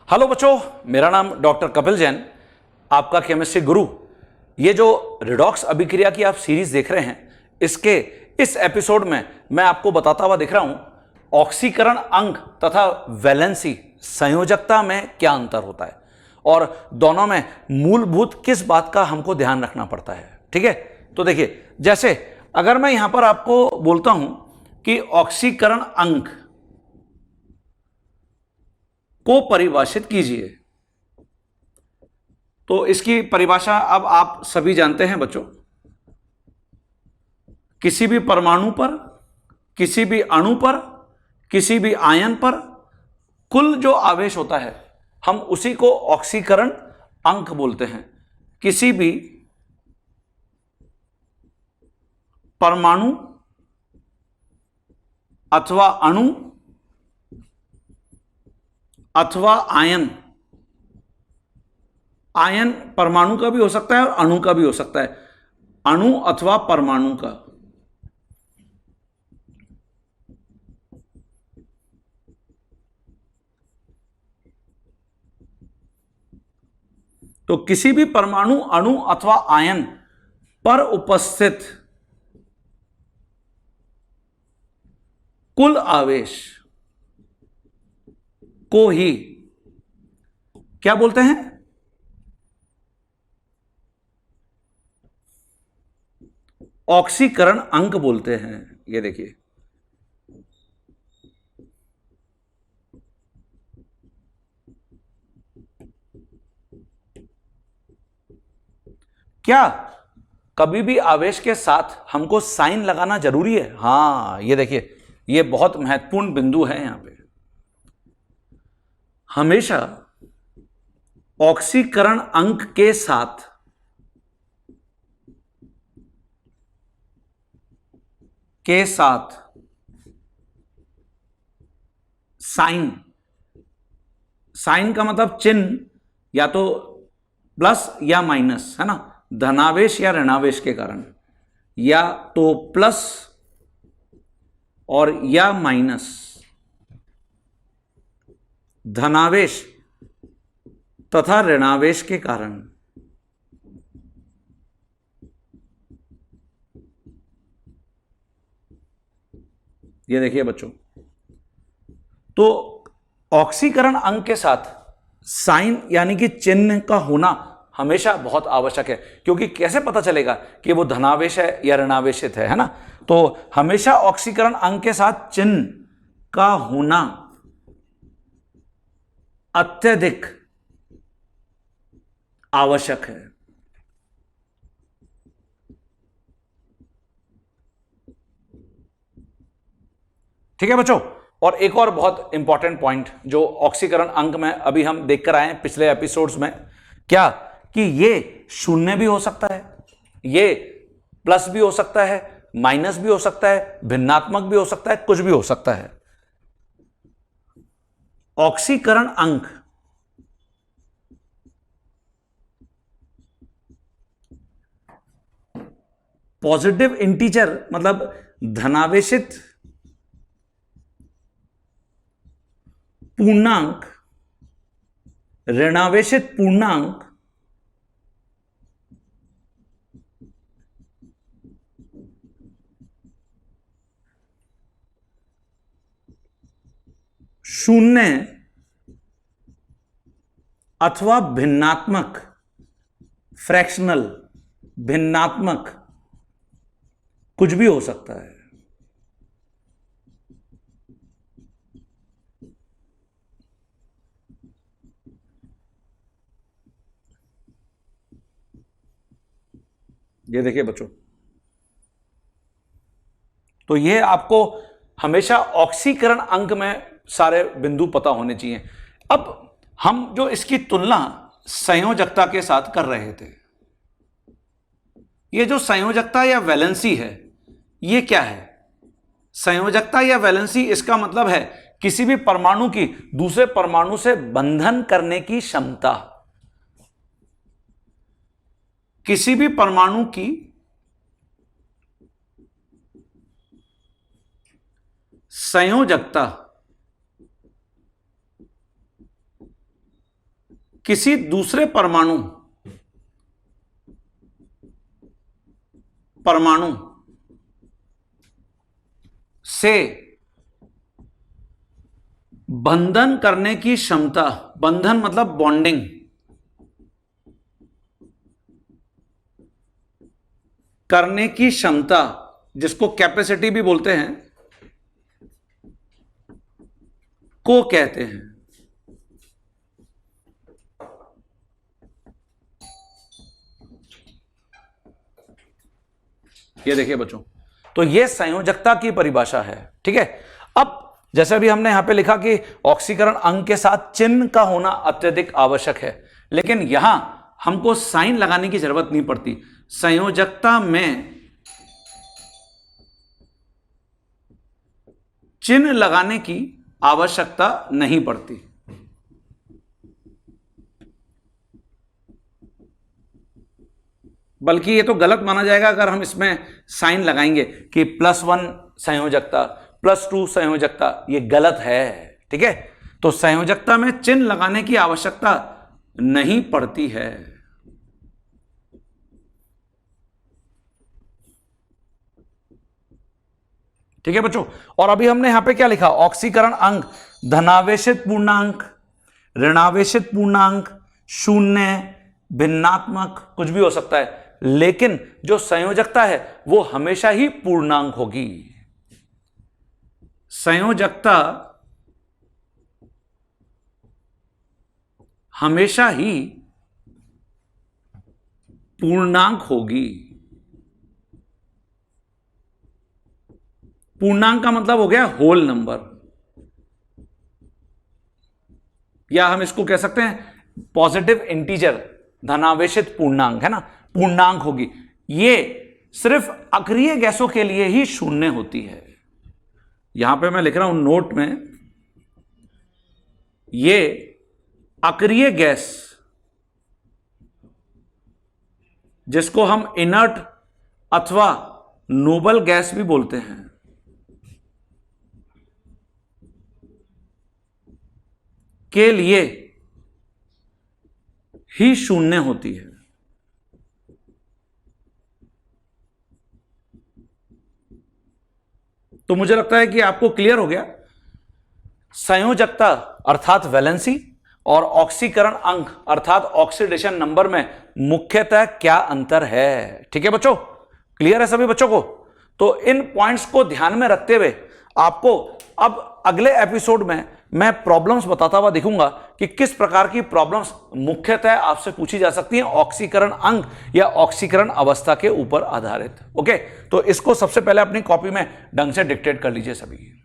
Hello बच्चों, मेरा नाम डॉक्टर कपिल जैन, आपका केमिस्ट्री गुरु। ये जो रिडॉक्स अभिक्रिया की आप सीरीज देख रहे हैं, इसके इस एपिसोड में मैं आपको बताता हुआ दिख रहा हूं ऑक्सीकरण अंक तथा वैलेंसी संयोजकता में क्या अंतर होता है और दोनों में मूलभूत किस बात का हमको ध्यान रखना पड़ता है। ठीक है, तो देखिए, जैसे अगर मैं यहां पर आपको बोलता हूं कि ऑक्सीकरण अंक को परिभाषित कीजिए, तो इसकी परिभाषा अब आप सभी जानते हैं बच्चों। किसी भी परमाणु पर, किसी भी अणु पर, किसी भी आयन पर कुल जो आवेश होता है, हम उसी को ऑक्सीकरण अंक बोलते हैं। किसी भी परमाणु अथवा अणु अथवा आयन, आयन परमाणु का भी हो सकता है और अणु का भी हो सकता है, अणु अथवा परमाणु का, तो किसी भी परमाणु, अणु अथवा आयन पर उपस्थित कुल आवेश को ही क्या बोलते हैं? ऑक्सीकरण अंक बोलते हैं। ये देखिए, क्या कभी भी आवेश के साथ हमको साइन लगाना जरूरी है? हां, ये देखिए, ये बहुत महत्वपूर्ण बिंदु है। यहां पे हमेशा ऑक्सीकरण अंक के साथ साइन, साइन का मतलब चिन्ह, या तो प्लस या माइनस, है ना, धनावेश या ऋणावेश के कारण, या तो प्लस और या माइनस, धनावेश तथा ऋणावेश के कारण। ये देखिए बच्चों, तो ऑक्सीकरण अंक के साथ साइन यानी कि चिन्ह का होना हमेशा बहुत आवश्यक है, क्योंकि कैसे पता चलेगा कि वो धनावेश है या ऋणावेशित है ना। तो हमेशा ऑक्सीकरण अंक के साथ चिन्ह का होना अत्यधिक आवश्यक है। ठीक है बच्चों, और एक और बहुत इंपॉर्टेंट पॉइंट जो ऑक्सीकरण अंक में अभी हम देखकर आए हैं पिछले एपिसोड्स में, क्या कि ये शून्य भी हो सकता है, ये प्लस भी हो सकता है, माइनस भी हो सकता है, भिन्नात्मक भी हो सकता है, कुछ भी हो सकता है। ऑक्सीकरण अंक पॉजिटिव इंटीजर मतलब धनावेशित पूर्णांक, ऋणावेशित पूर्णांक, शून्य अथवा भिन्नात्मक, फ्रैक्शनल, भिन्नात्मक, कुछ भी हो सकता है। ये देखिए बच्चों, तो ये आपको हमेशा ऑक्सीकरण अंक में सारे बिंदु पता होने चाहिए। अब हम जो इसकी तुलना संयोजकता के साथ कर रहे थे, ये जो संयोजकता या वैलेंसी है, ये क्या है? संयोजकता या वैलेंसी, इसका मतलब है किसी भी परमाणु की दूसरे परमाणु से बंधन करने की क्षमता। किसी भी परमाणु की संयोजकता किसी दूसरे परमाणु से बंधन करने की क्षमता, बंधन मतलब बॉन्डिंग, करने की क्षमता, जिसको कैपेसिटी भी बोलते हैं, को कहते हैं। ये देखिए बच्चों, तो ये संयोजकता की परिभाषा है। ठीक है, अब जैसे अभी हमने यहां पे लिखा कि ऑक्सीकरण अंग के साथ चिन्ह का होना अत्यधिक आवश्यक है, लेकिन यहां हमको साइन लगाने की जरूरत नहीं पड़ती। संयोजकता में चिन्ह लगाने की आवश्यकता नहीं पड़ती। बल्कि ये तो गलत माना जाएगा अगर हम इसमें साइन लगाएंगे कि +1 संयोजकता, +2 संयोजकता, ये गलत है। ठीक है, तो संयोजकता में चिन्ह लगाने की आवश्यकता नहीं पड़ती है। ठीक है बच्चों, और अभी हमने यहां पे क्या लिखा, ऑक्सीकरण अंग धनावेशित पूर्णांक, ऋणावेशित पूर्णांक, शून्य, भिन्नात्मक, कुछ भी हो सकता है, लेकिन जो संयोजकता है वो हमेशा ही पूर्णांक होगी। संयोजकता हमेशा ही पूर्णांक होगी। पूर्णांक का मतलब हो गया होल नंबर, या हम इसको कह सकते हैं पॉजिटिव इंटीजर, धनावेशित पूर्णांक, है ना, पूर्णांक होगी। ये सिर्फ अक्रिय गैसों के लिए ही शून्य होती है। यहां पे मैं लिख रहा हूं नोट में, ये अक्रिय गैस, जिसको हम इनर्ट अथवा नोबल गैस भी बोलते हैं, के लिए ही शून्य होती है। तो मुझे लगता है कि आपको क्लियर हो गया संयोजकता अर्थात वैलेंसी और ऑक्सीकरण अंक अर्थात ऑक्सीडेशन नंबर में मुख्यतः क्या अंतर है। ठीक है बच्चों, क्लियर है सभी बच्चों को? तो इन पॉइंट्स को ध्यान में रखते हुए आपको अब अगले एपिसोड में मैं प्रॉब्लम्स बताता हुआ दिखूंगा कि किस प्रकार की प्रॉब्लम्स मुख्यतः आपसे पूछी जा सकती हैं ऑक्सीकरण अंग या ऑक्सीकरण अवस्था के ऊपर आधारित। ओके, तो इसको सबसे पहले अपनी कॉपी में ढंग से डिक्टेट कर लीजिए सभी।